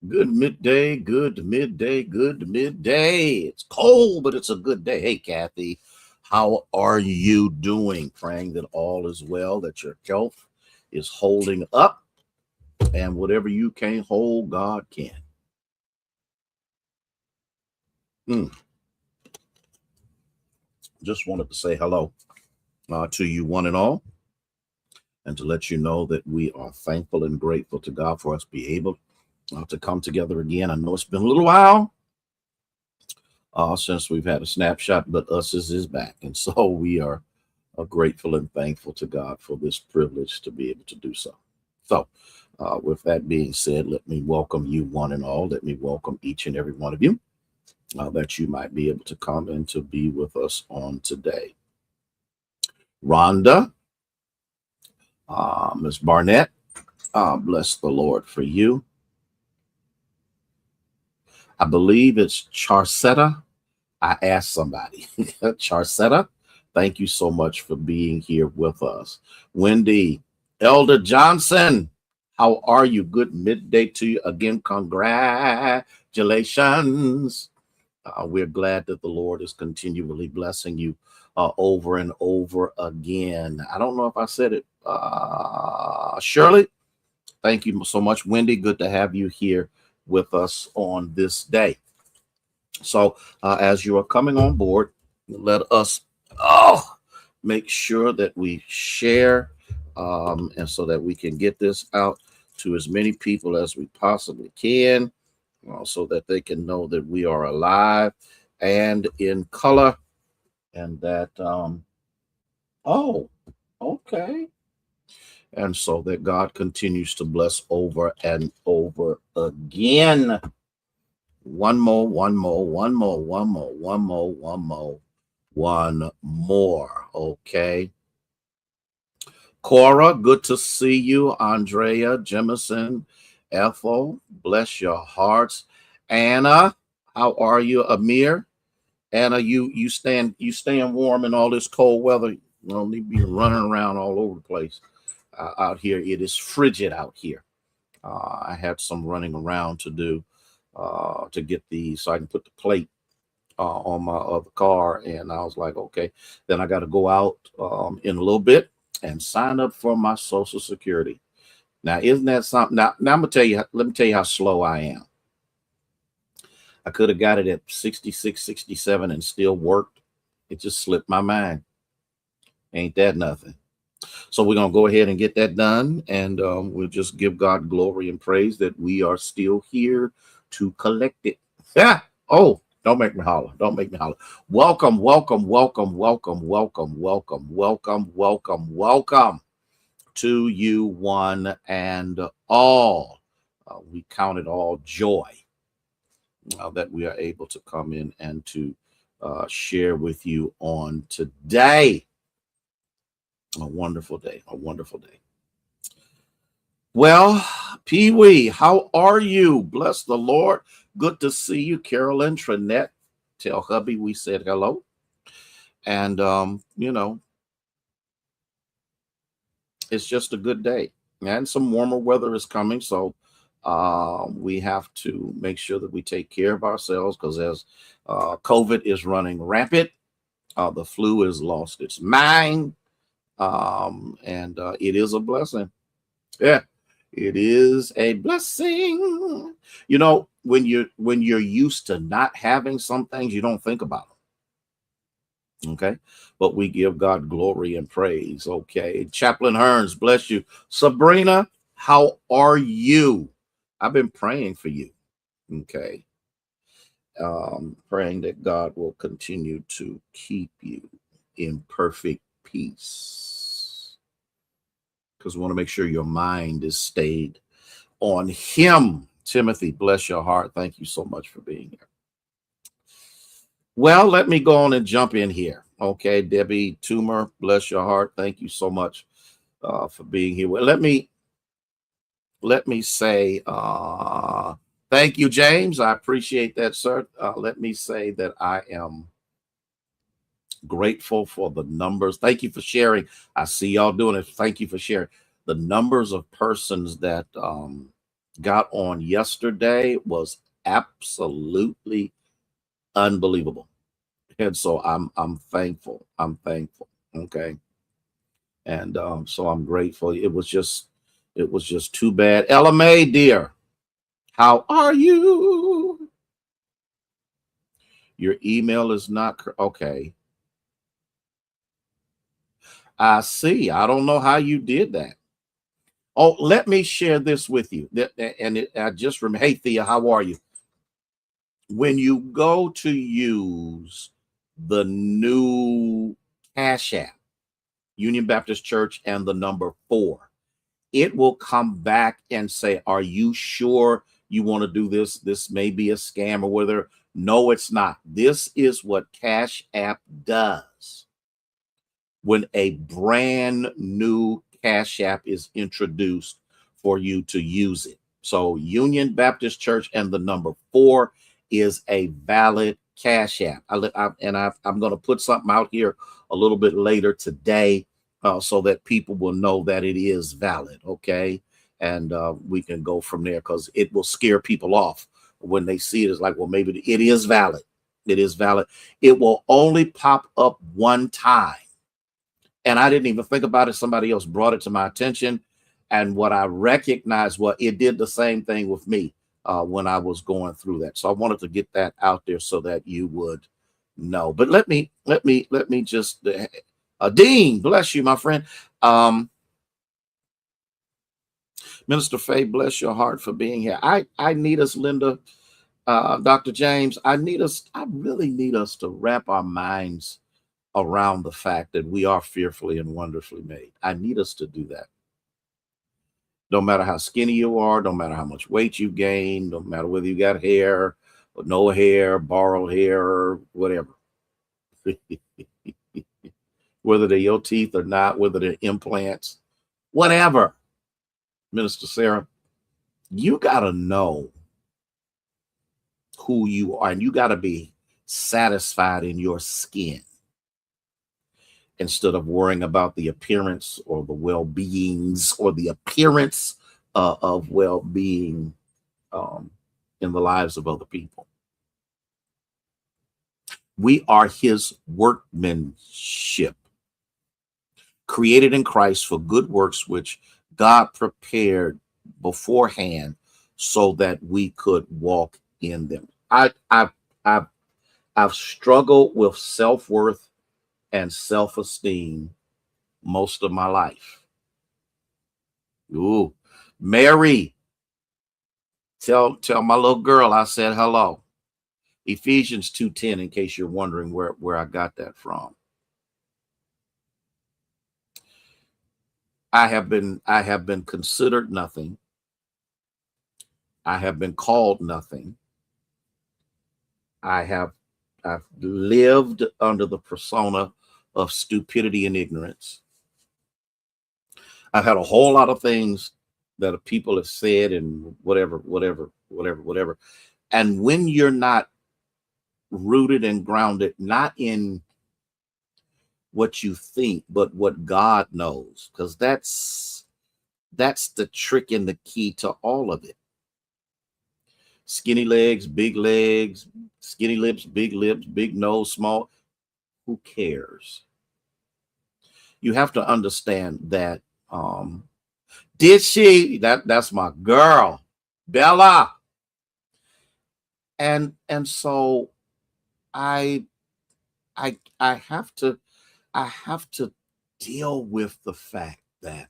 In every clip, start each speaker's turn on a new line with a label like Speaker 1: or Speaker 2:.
Speaker 1: Good midday, good midday, good midday. It's cold, but it's a good day. Hey, Kathy, how are you doing? Praying that all is well, that your health is holding up, and whatever you can't hold, God can. Mm, just wanted to say hello to you, one and all, and to let you know that we are thankful and grateful to God for us be able to come together again. I know it's been a little while since we've had a snapshot, but us is back. And so we are grateful and thankful to God for this privilege to be able to do so. So, with that being said, let me welcome you one and all. Let me welcome each and every one of you that you might be able to come and to be with us on today. Rhonda, Miss Barnett, bless the Lord for you. I believe it's Charcetta. I asked somebody, Charcetta, thank you so much for being here with us. Wendy, Elder Johnson, how are you? Good midday to you again. Congratulations. We're glad that the Lord is continually blessing you over and over again. I don't know if I said it. Shirley, thank you so much. Wendy, good to have you here with us on this day. So, as you are coming on board, let us make sure that we share and so that we can get this out to as many people as we possibly can, so that they can know that we are alive and in color and that, oh, okay. And so that God continues to bless over and over again. One more, one more, one more, one more, one more, one more, one more. Okay. Cora, good to see you. Andrea, Jemison, Ethel, bless your hearts. Anna, how are you? Amir, Anna, you staying warm in all this cold weather. You don't need to be running around all over the place out here. It is frigid out here. I had some running around to do to get so I can put the plate on my other car. And I was like, okay, then I got to go out in a little bit and sign up for my Social Security. Now, isn't that something? Now I'm gonna tell you. Let me tell you how slow I am. I could have got it at 66, 67, and still worked. It just slipped my mind. Ain't that nothing? So we're gonna go ahead and get that done, and we'll just give God glory and praise that we are still here to collect it. Yeah. Oh, don't make me holler. Don't make me holler. Welcome, welcome, welcome, welcome, welcome, welcome, welcome, welcome, welcome to you, one and all. We count it all joy that we are able to come in and to share with you on today. A wonderful day, a wonderful day. Well, Pee Wee, how are you? Bless the Lord. Good to see you, Carolyn Trinette. Tell hubby we said hello. And, it's just a good day. And some warmer weather is coming. So we have to make sure that we take care of ourselves because as COVID is running rampant, the flu has lost its mind. And it is a blessing. Yeah, it is a blessing. When you're used to not having some things, you don't think about them. Okay, but we give God glory and praise. Okay, Chaplain Hearns, bless you. Sabrina, how are you? I've been praying for you. Okay, praying that God will continue to keep you in perfect peace because we want to make sure your mind is stayed on Him. Timothy, bless your heart. Thank you so much for being here. Well, let me go on and jump in here. Okay, Debbie Toomer, bless your heart. Thank you so much for being here. Well, let me say thank you, James. I appreciate that, sir. Let me say that I am grateful for the numbers. Thank you for sharing. I see y'all doing it. Thank you for sharing the numbers of persons that got on yesterday was absolutely unbelievable. And so I'm thankful. I'm thankful. Okay. And so I'm grateful. It was just too bad. Ella Mae, dear, how are you? Your email is not okay. I see. I don't know how you did that. Oh, let me share this with you. I just remember. Hey, Thea, how are you? When you go to use the new Cash App, Union Baptist Church, and the number 4, it will come back and say, "Are you sure you want to do this? This may be a scam or whether." No, it's not. This is what Cash App does when a brand new Cash App is introduced for you to use it. So Union Baptist Church and the number 4 is a valid Cash App. I'm going to put something out here a little bit later today so that people will know that it is valid. Okay. And we can go from there because it will scare people off when they see it. It's like, well, maybe it is valid. It is valid. It will only pop up one time, and I didn't even think about it. Somebody else brought it to my attention. And what I recognized, well, it did the same thing with me when I was going through that. So I wanted to get that out there so that you would know. But let me just, Dean, bless you, my friend. Minister Faye, bless your heart for being here. I need us, Linda, Dr. James, I really need us to wrap our minds around the fact that we are fearfully and wonderfully made. I need us to do that. No matter how skinny you are, no matter how much weight you gain, no matter whether you got hair or no hair, borrowed hair, or whatever, whether they're your teeth or not, whether they're implants, whatever, Minister Sarah, you got to know who you are, and you got to be satisfied in your skin instead of worrying about the appearance or the well-beings or the appearance of well-being um, in the lives of other people. We are his workmanship, created in Christ for good works, which God prepared beforehand so that we could walk in them. I've struggled with self-worth and self-esteem most of my life. Ooh, Mary, tell my little girl I said hello. Ephesians 2:10, in case you're wondering where I got that from. I have been considered nothing. I have been called nothing. I've lived under the persona of stupidity and ignorance. I've had a whole lot of things that people have said and whatever. And when you're not rooted and grounded, not in what you think, but what God knows, because that's the trick and the key to all of it. Skinny legs, skinny lips, big nose, small. Who cares? You have to understand that. Did she? That's my girl, Bella. And so I have to deal with the fact that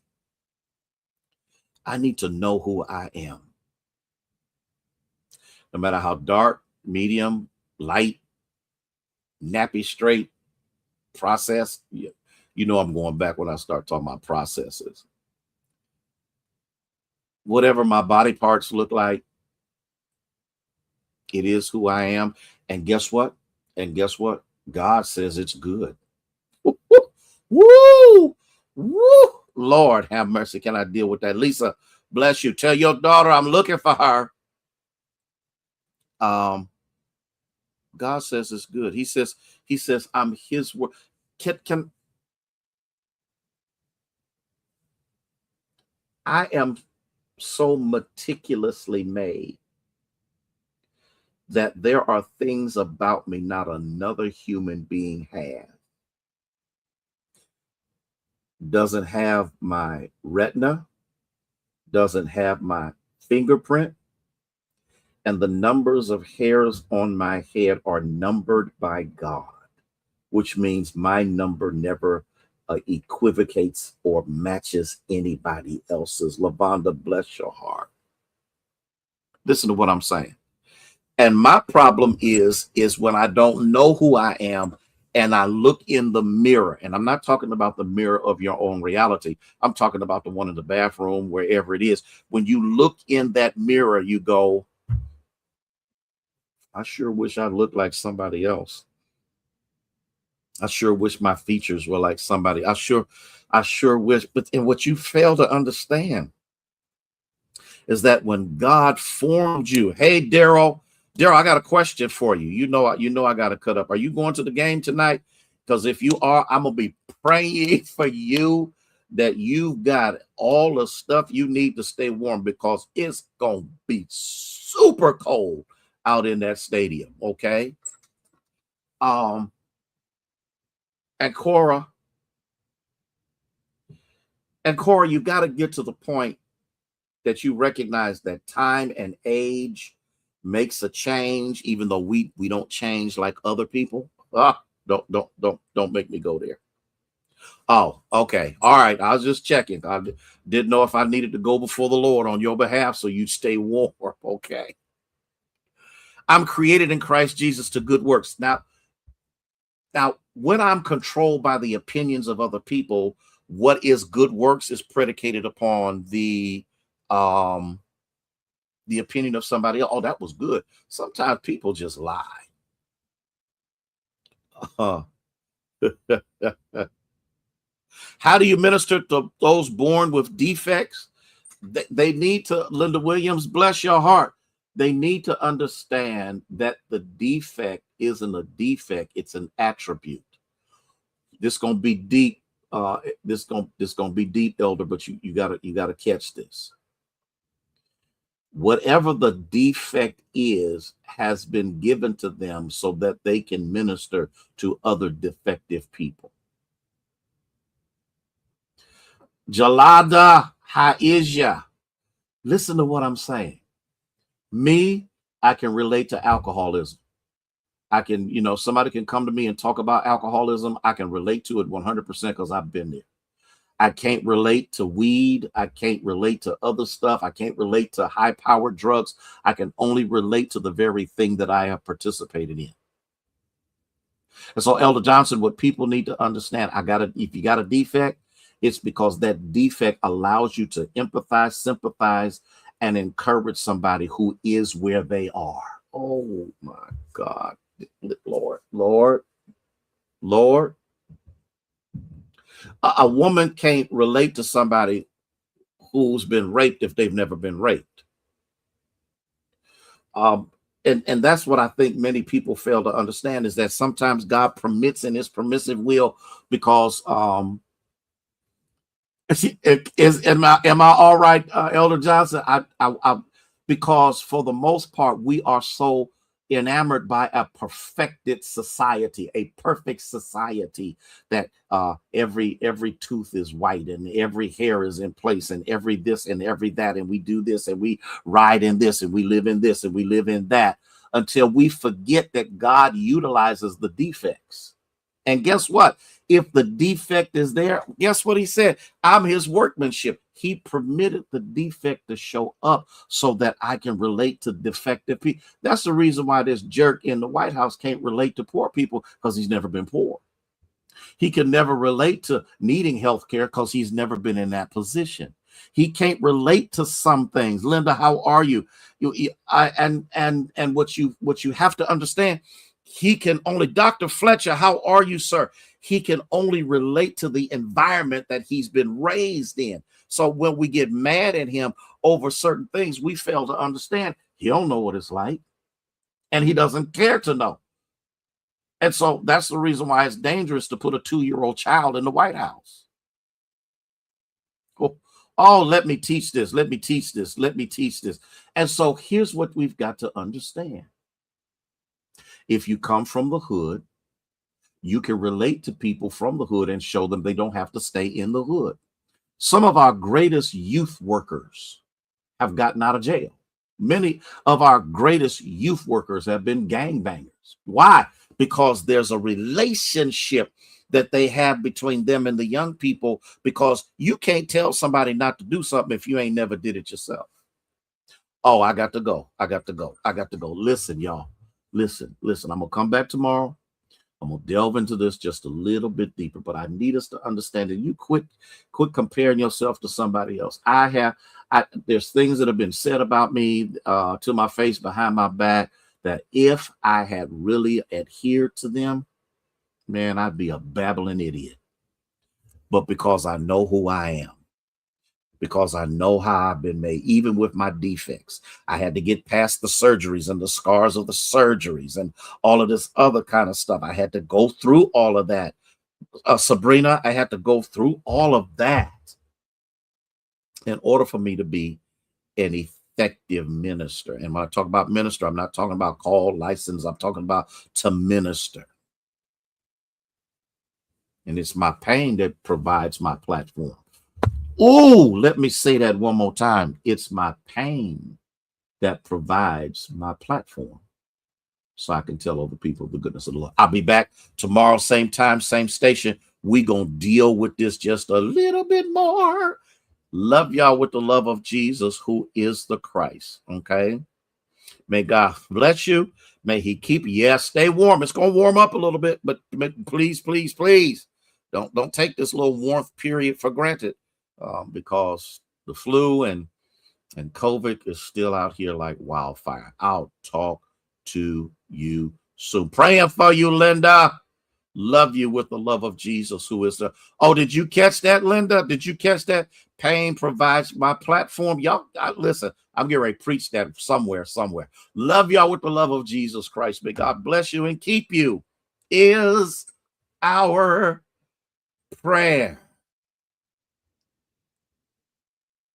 Speaker 1: I need to know who I am. No matter how dark, medium, light, nappy, straight, processed, you know I'm going back when I start talking about processes. Whatever my body parts look like, it is who I am. And guess what? God says it's good. Woo, woo, woo. Lord have mercy. Can I deal with that? Lisa, bless you. Tell your daughter I'm looking for her. God says it's good. He says I'm his word. Can I am so meticulously made that there are things about me not another human being has. Doesn't have my retina, doesn't have my fingerprint, and the numbers of hairs on my head are numbered by God, which means my number never equivocates or matches anybody else's. Lavonda, bless your heart. Listen to what I'm saying. And my problem is when I don't know who I am and I look in the mirror, and I'm not talking about the mirror of your own reality. I'm talking about the one in the bathroom, wherever it is. When you look in that mirror, you go, I sure wish I looked like somebody else. I sure wish my features were like somebody. I sure wish. But and what you fail to understand is that when God formed you, hey Daryl, I got a question for you. You know I got to cut up. Are you going to the game tonight? Because if you are, I'm gonna be praying for you that you've got all the stuff you need to stay warm, because it's gonna be super cold out in that stadium. Okay. Um, and Cora, you got to get to the point that you recognize that time and age makes a change, even though we don't change like other people. Don't make me go there. Oh, okay. All right. I was just checking. I didn't know if I needed to go before the Lord on your behalf so you'd stay warm. Okay. I'm created in Christ Jesus to good works. Now, when I'm controlled by the opinions of other people, what is good works is predicated upon the opinion of somebody else. Oh, that was good. Sometimes people just lie. Uh, how do you minister to those born with defects? They need to, Linda Williams, bless your heart. They need to understand that the defect isn't a defect, it's an attribute. This gonna be deep. This gonna be deep, elder, but you gotta catch this. Whatever the defect is has been given to them so that they can minister to other defective people. Jalada Haizya. Listen to what I'm saying. Me, I can relate to alcoholism. I can, somebody can come to me and talk about alcoholism. I can relate to it 100% because I've been there. I can't relate to weed. I can't relate to other stuff. I can't relate to high-powered drugs. I can only relate to the very thing that I have participated in. And so, Elder Johnson, what people need to understand, if you got a defect, it's because that defect allows you to empathize, sympathize, and encourage somebody who is where they are. Oh my God. Lord. A woman can't relate to somebody who's been raped if they've never been raped. And that's what I think many people fail to understand, is that sometimes God permits in his permissive will because am I all right, Elder Johnson? Because for the most part we are so enamored by a perfected society, a perfect society, that every tooth is white and every hair is in place and every this and every that, and we do this and we ride in this and we live in this and we live in that, until we forget that God utilizes the defects. And guess what? If the defect is there, guess what he said? I'm his workmanship. He permitted the defect to show up so that I can relate to defective people. That's the reason why this jerk in the White House can't relate to poor people, because he's never been poor. He can never relate to needing health care because he's never been in that position. He can't relate to some things. Linda, how are you? And what you have to understand, he can only, Dr. Fletcher, how are you, sir? He can only relate to the environment that he's been raised in. So when we get mad at him over certain things, we fail to understand he don't know what it's like, and he doesn't care to know. And so that's the reason why it's dangerous to put a 2-year-old child in the White House. Oh, let me teach this. Let me teach this. Let me teach this. And so here's what we've got to understand. If you come from the hood, you can relate to people from the hood and show them they don't have to stay in the hood. Some of our greatest youth workers have gotten out of jail. Many of our greatest youth workers have been gangbangers. Why? Because there's a relationship that they have between them and the young people, because you can't tell somebody not to do something if you ain't never did it yourself. Oh, I got to go. I got to go. I got to go. Listen, y'all. Listen. I'm going to come back tomorrow. I'm going to delve into this just a little bit deeper, but I need us to understand that you quit comparing yourself to somebody else. There's things that have been said about me to my face, behind my back, that if I had really adhered to them, man, I'd be a babbling idiot. But because I know who I am, because I know how I've been made, even with my defects, I had to get past the surgeries and the scars of the surgeries and all of this other kind of stuff. I had to go through all of that. Sabrina, I had to go through all of that in order for me to be an effective minister. And when I talk about minister, I'm not talking about call, license. I'm talking about to minister. And it's my pain that provides my platform. Oh, let me say that one more time. It's my pain that provides my platform, so I can tell other people the goodness of the Lord. I'll be back tomorrow, same time, same station. We're going to deal with this just a little bit more. Love y'all with the love of Jesus, who is the Christ. Okay. May God bless you. May he keep you. Yeah, stay warm. It's going to warm up a little bit, but please, please, please don't take this little warmth period for granted, because the flu and COVID is still out here like wildfire. I'll talk to you soon. Praying for you, Linda. Love you with the love of Jesus, who is the. Oh, did you catch that, Linda? Did you catch that? Pain provides my platform. Y'all, listen, I'm getting ready to preach that somewhere. Love y'all with the love of Jesus Christ. May God bless you and keep you, is our prayer.